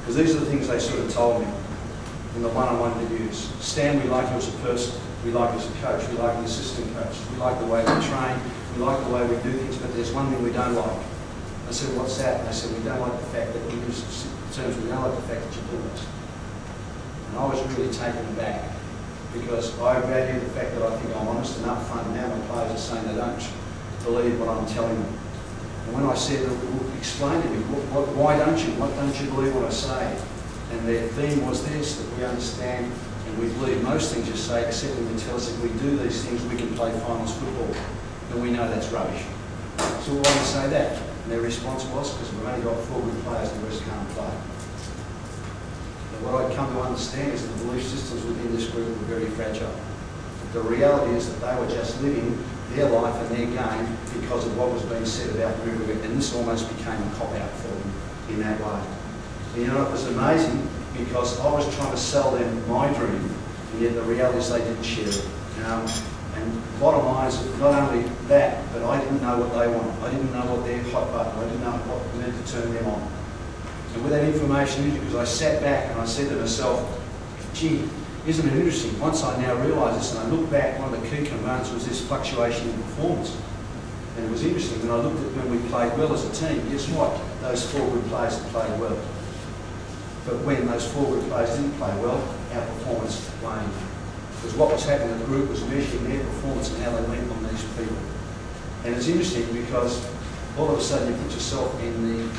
Because these are the things they sort of told me in the one-on-one interviews. Stan, we like you as a person, we like you as a coach, we like you as assistant coach, we like the way we train, we like the way we do things, but there's one thing we don't like. I said, what's that? And they said, we don't like the fact that we use terms, we don't like the fact that you do this. And I was really taken aback because I value the fact that I think I'm honest and upfront, and now my players are saying they don't believe what I'm telling them. And when I said, explain to me, why don't you? What don't you believe what I say? And their theme was this, that we understand and we believe most things you say, except when you tell us if we do these things, we can play finals football. And we know that's rubbish. So why do you say that? And their response was, because we've only got 4 good players, the rest can't play. And what I'd come to understand is that the belief systems within this group were very fragile. The reality is that they were just living their life and their game because of what was being said about the river, and this almost became a cop-out for them in that way. And you know, it was amazing because I was trying to sell them my dream, and yet the reality is they didn't share it. And bottom line is not only that, but I didn't know what they wanted. I didn't know what their hot button, I didn't know what needed to turn them on. And with that information, because I sat back and I said to myself, gee, isn't it interesting? Once I now realise this and I look back, one of the key components was this fluctuation in performance. And it was interesting, when I looked at when we played well as a team, guess what? Those 4 good players had played well. But when those 4 good players didn't play well, our performance waned. Because what was happening in the group was measuring their performance and how they went on these people. And it's interesting because all of a sudden you put yourself in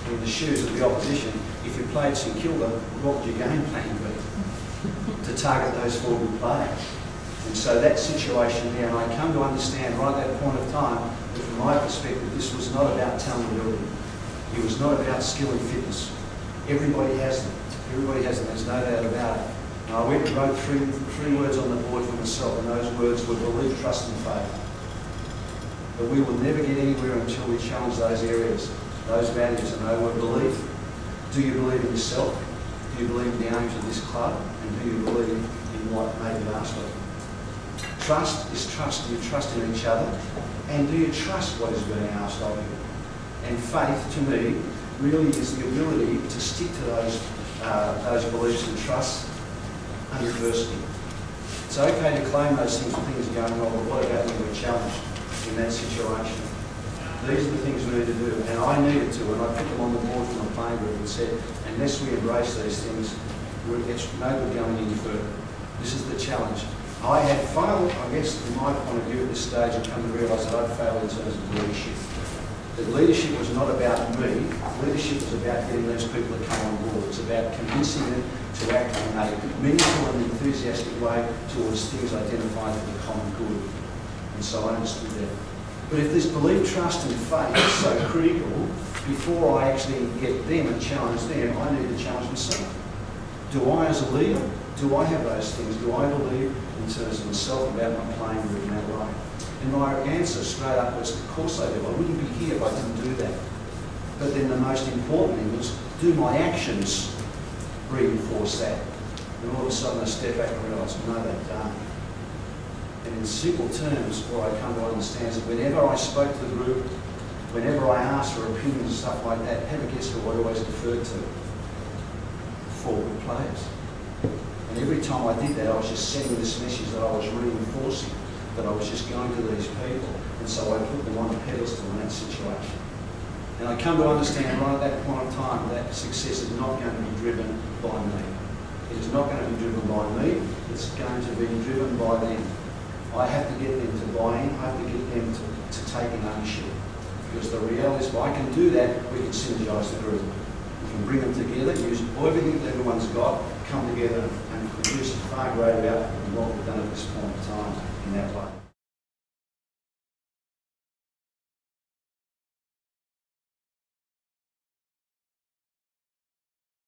the shoes of the opposition. If you played St Kilda, what would your game plan be? To target those 4 good players. And so that situation there, and I come to understand right at that point of time that from my perspective this was not about talent ability. It was not about skill and fitness. Everybody has them. Everybody has them, there's no doubt about it. And I went and wrote three words on the board for myself, and those words were belief, trust and faith. But we will never get anywhere until we challenge those areas, those values, and they were belief. Do you believe in yourself? Do you believe in the aims of this club? And do you believe in what may be asked of you? Trust is trust. Do you trust in each other? And do you trust what is being asked of you? And faith, to me, really is the ability to stick to those beliefs and trusts under adversity. It's okay to claim those things when things are going well, but what about when we're challenged in that situation? These are the things we need to do, and I needed to, and I put them on the board from the playing group and said, unless we embrace these things, it's no good going any further. This is the challenge. I had failed, I guess, from my point of view at this stage, I've come to realise that I'd failed in terms of leadership. That leadership was not about me, leadership was about getting those people to come on board. It's about convincing them to act in a meaningful and enthusiastic way towards things identified for the common good. And so I understood that. But if this belief, trust and faith is so critical, before I actually get them and challenge them, I need to challenge myself. Do I, as a leader, do I have those things? Do I believe in terms of myself about my playing group in that way? And my answer straight up was, of course I do. I wouldn't be here if I didn't do that. But then the most important thing was, do my actions reinforce that? And all of a sudden I step back and realise, no, they don't. And in simple terms, what I come to understand is that whenever I spoke to the group, whenever I asked for opinions and stuff like that, have a guess who I always deferred to? 4 good players. And every time I did that, I was just sending this message that I was reinforcing, that I was just going to these people. And so I put them on a pedestal in that situation. And I come to understand right at that point in time that success is not going to be driven by me. It is not going to be driven by me, it's going to be driven by them. I have to get them to buy in, I have to get them to take an ownership. Because the reality is, if I can do that, we can synergise the group. We can bring them together, use everything that everyone's got, come together and produce a far greater outcome than what we've done at this point in time in that way.